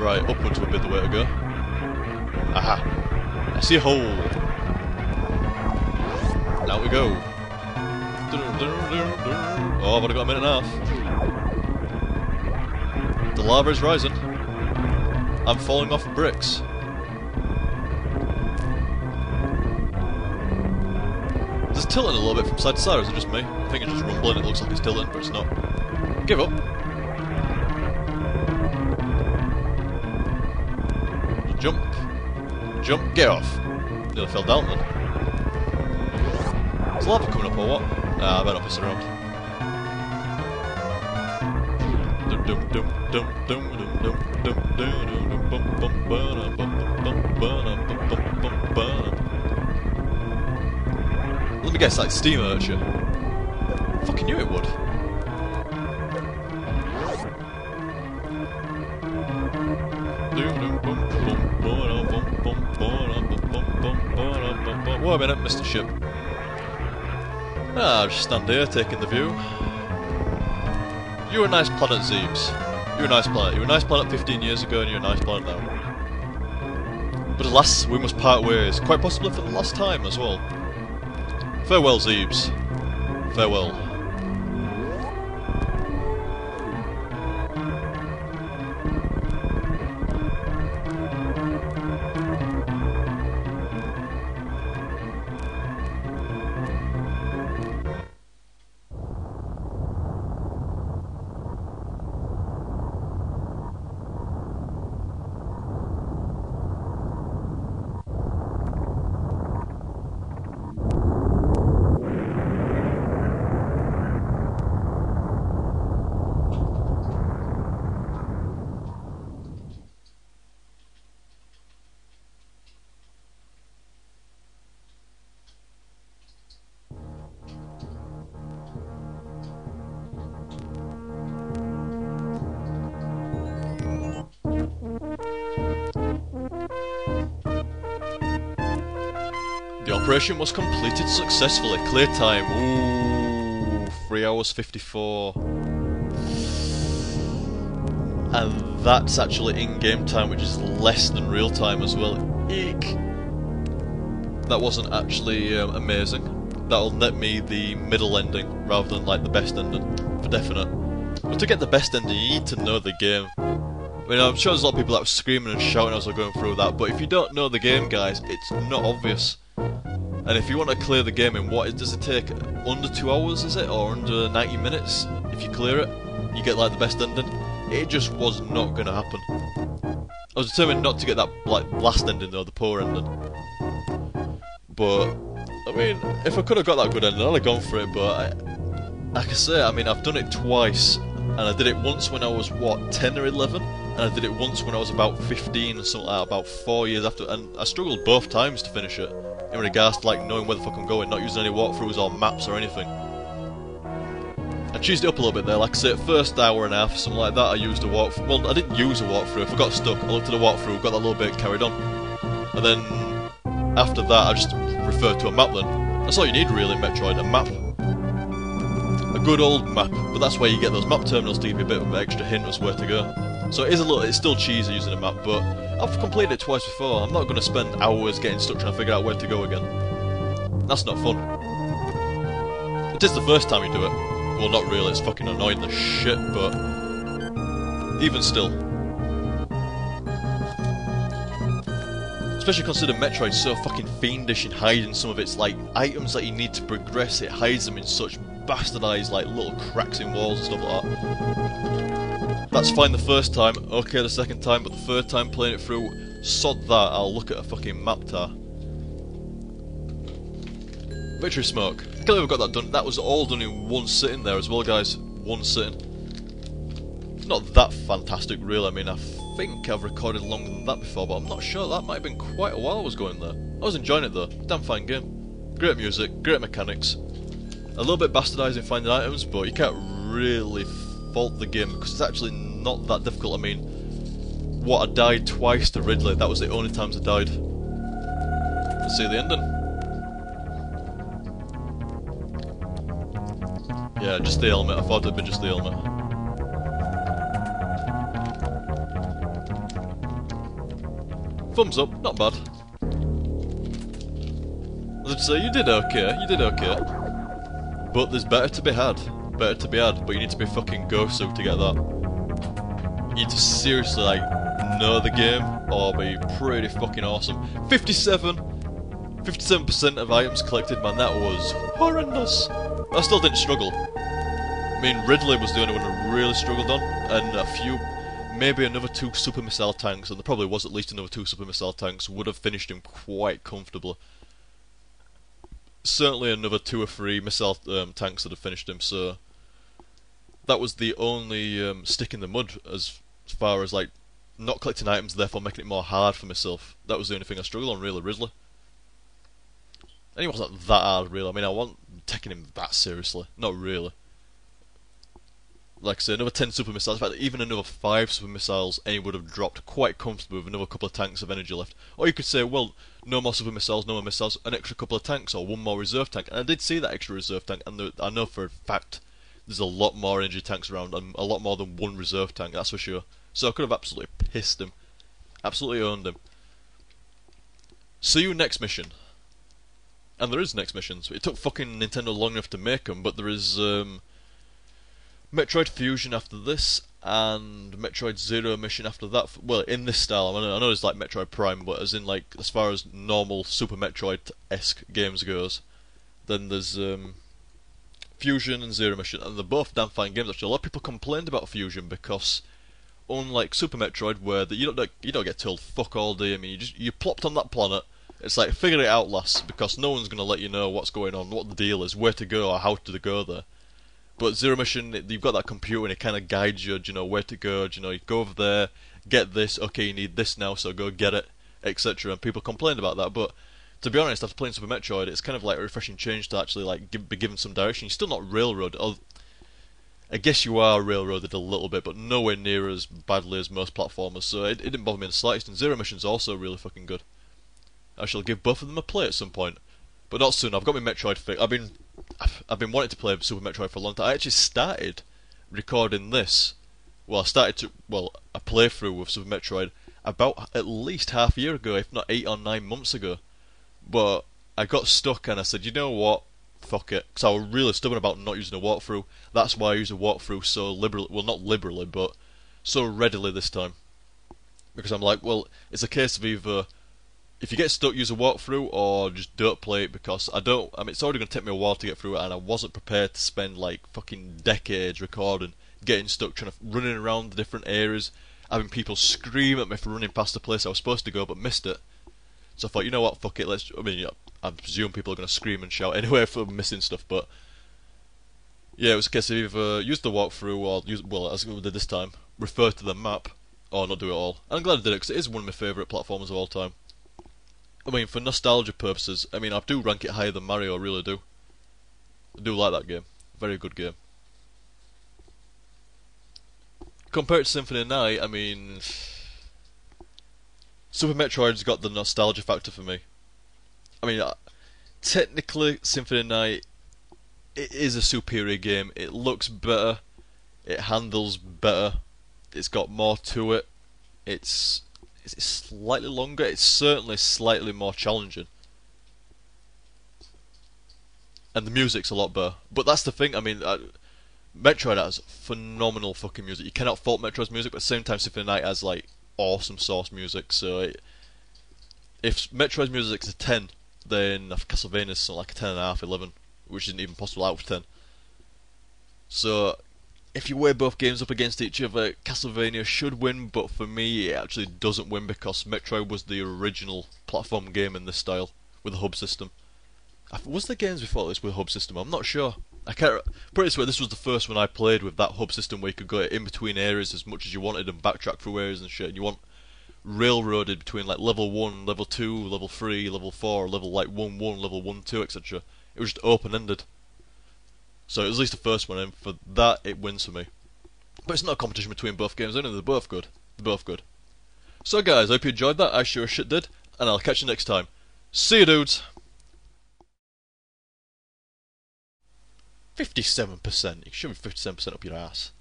Right, upwards would be the way to go. Aha! I see a hole! Out we go! Oh, I've only got a minute and a half. The lava is rising. I'm falling off bricks. Is it tilting a little bit from side to side, or is it just me? I think it's just rumbling, it looks like it's tilting, but it's not. Give up! Jump! Jump! Get off! Nearly fell down then. Is lava coming up or what? Ah, I better not piss around. Let me guess, like Steam Urchin. Fucking knew it would. Wait a minute, Mr. Ship. Ah, just stand here, taking the view. You're a nice planet, Zeebs. You're a nice planet. You were a nice planet 15 years ago, and you're a nice planet now. But alas, we must part ways, quite possibly for the last time as well. Farewell, Zeebs. Farewell. The operation was completed successfully. Clear time. Ooh, 3 hours 54. And that's actually in-game time, which is less than real time as well. Eek. That wasn't actually amazing. That'll net me the middle ending rather than like the best ending, for definite. But to get the best ending, you need to know the game. I mean, I'm sure there's a lot of people that were screaming and shouting as I was going through that, but if you don't know the game, guys, it's not obvious. And if you want to clear the game in does it take under 2 hours, is it? Or under 90 minutes? If you clear it, you get like the best ending. It just was not going to happen. I was determined not to get that like last ending though, the poor ending. But, I mean, if I could have got that good ending, I'd have gone for it, but like I say, I mean, I've done it twice. And I did it once when I was, what, 10 or 11? And I did it once when I was about 15 or something like that, about 4 years after, and I struggled both times to finish it. In regards to like knowing where the fuck I'm going, not using any walkthroughs or maps or anything. I cheesed it up a little bit there, like I say, first hour and a half, something like that, I used a walkthrough. Well, I didn't use a walkthrough, if I got stuck, I looked at a walkthrough, got that little bit, carried on. And then, after that, I just referred to a map then. That's all you need really in Metroid, a map. A good old map, but that's where you get those map terminals to give you a bit of an extra hint as where to go. So it is it's still cheesy using a map, but I've completed it twice before. I'm not going to spend hours getting stuck trying to figure out where to go again. That's not fun. It is the first time you do it. Well, not really, it's fucking annoying the shit, but even still. Especially considering Metroid's so fucking fiendish in hiding some of its like items that you need to progress. It hides them in such bastardized like little cracks in walls and stuff like that. That's fine the first time, okay the second time, but the third time playing it through, sod that, I'll look at a fucking map tar. Victory Smoke. I can't believe I got that done. That was all done in one sitting there as well, guys. One sitting. It's not that fantastic, really. I mean, I think I've recorded longer than that before, but I'm not sure. That might have been quite a while I was going there. I was enjoying it though. Damn fine game. Great music, great mechanics. A little bit bastardised in finding items, but you can't really fault the game because it's actually not that difficult. I mean, what, I died twice to Ridley. That was the only times I died. Let's see the ending. Yeah, just the helmet. I thought it'd been just the helmet. thumbs up, not bad. Let's say you did okay, but there's better to be had, but you need to be fucking Gosu to get that. You need to seriously, like, know the game, or be pretty fucking awesome. 57% of items collected, man, that was horrendous. I still didn't struggle. I mean, Ridley was the only one who really struggled on, and a few, maybe another 2 super missile tanks, and there probably was at least another 2 super missile tanks, would have finished him quite comfortably. Certainly another 2 or 3 missile tanks that have finished him, so that was the only stick in the mud as far as, like, not collecting items, therefore making it more hard for myself. That was the only thing I struggled on, really, Ridley. And he wasn't that hard, really. I mean, I wasn't taking him that seriously. Not really. Like I say, another 10 super missiles, in fact, even another 5 super missiles, and he would have dropped quite comfortably with another couple of tanks of energy left. Or you could say, well, no more super missiles, no more missiles, an extra couple of tanks, or 1 more reserve tank. And I did see that extra reserve tank, and I know for a fact there's a lot more energy tanks around, and a lot more than 1 reserve tank, that's for sure. So I could have absolutely pissed him. Absolutely owned him. See you next mission. And there is next missions. It took fucking Nintendo long enough to make them, but there is Metroid Fusion after this, and Metroid Zero mission after that. Well, in this style. I know it's like Metroid Prime, but as in, like, as far as normal Super Metroid-esque games goes, then there's Fusion and Zero mission, and they're both damn fine games actually. A lot of people complained about Fusion because, unlike Super Metroid, where you don't get told fuck all day. I mean, you plopped on that planet. It's like, figure it out, lass, because no one's gonna let you know what's going on, what the deal is, where to go, or how to go there. But Zero Mission, you've got that computer and it kind of guides you, you know, where to go, you know, you go over there, get this, okay, you need this now, so go get it, etc. And people complained about that, but to be honest, after playing Super Metroid, it's kind of like a refreshing change to actually, like, be given some direction. You're still not railroaded. I guess you are railroaded a little bit, but nowhere near as badly as most platformers, so it didn't bother me in the slightest. And Zero Mission's also really fucking good. I shall give both of them a play at some point, but not soon. I've got my Metroid fix. I've been wanting to play Super Metroid for a long time. I actually started recording this. Well, a playthrough with Super Metroid about at least half a year ago, if not 8 or 9 months ago. But I got stuck and I said, you know what? Fuck it. Because I was really stubborn about not using a walkthrough. That's why I use a walkthrough so liberally. Well, not liberally, but so readily this time. Because I'm like, well, it's a case of either, if you get stuck, use a walkthrough, or just don't play it, because I mean, it's already going to take me a while to get through it, and I wasn't prepared to spend, like, fucking decades recording, getting stuck, running around the different areas, having people scream at me for running past the place I was supposed to go, but missed it. So I thought, you know what, fuck it, I presume people are going to scream and shout anyway for missing stuff, but yeah, it was a case of either use the walkthrough, or as we did this time, refer to the map, or not do it all. And I'm glad I did it, because it is one of my favourite platformers of all time. I mean, for nostalgia purposes, I mean, I do rank it higher than Mario, I really do. I do like that game. Very good game. Compared to Symphony Night, I mean, Super Metroid's got the nostalgia factor for me. I mean, technically, Symphony Night, it is a superior game. It looks better, it handles better, it's got more to it, it's slightly longer, it's certainly slightly more challenging. And the music's a lot better. But that's the thing, I mean, Metroid has phenomenal fucking music. You cannot fault Metroid's music, but at the same time, Symphony Night has, like, awesome source music, so if Metroid's music's a 10, then Castlevania's like a 10.5, 11, which isn't even possible out of 10. So, if you weigh both games up against each other, Castlevania should win, but for me it actually doesn't win because Metroid was the original platform game in this style, with a hub system. Was there games before this with a hub system? I'm not sure. I can't. Pretty sure this was the first one I played with that hub system where you could go in between areas as much as you wanted and backtrack through areas and shit, and you want railroaded between like level 1, level 2, level 3, level 4, level like 1-1, level 1-2, etc. It was just open-ended. So it was at least the first one, and for that it wins for me. But it's not a competition between both games, only they're both good. They're both good. So guys, I hope you enjoyed that, I sure as shit did, and I'll catch you next time. See you dudes! 57%, you should be 57% up your ass.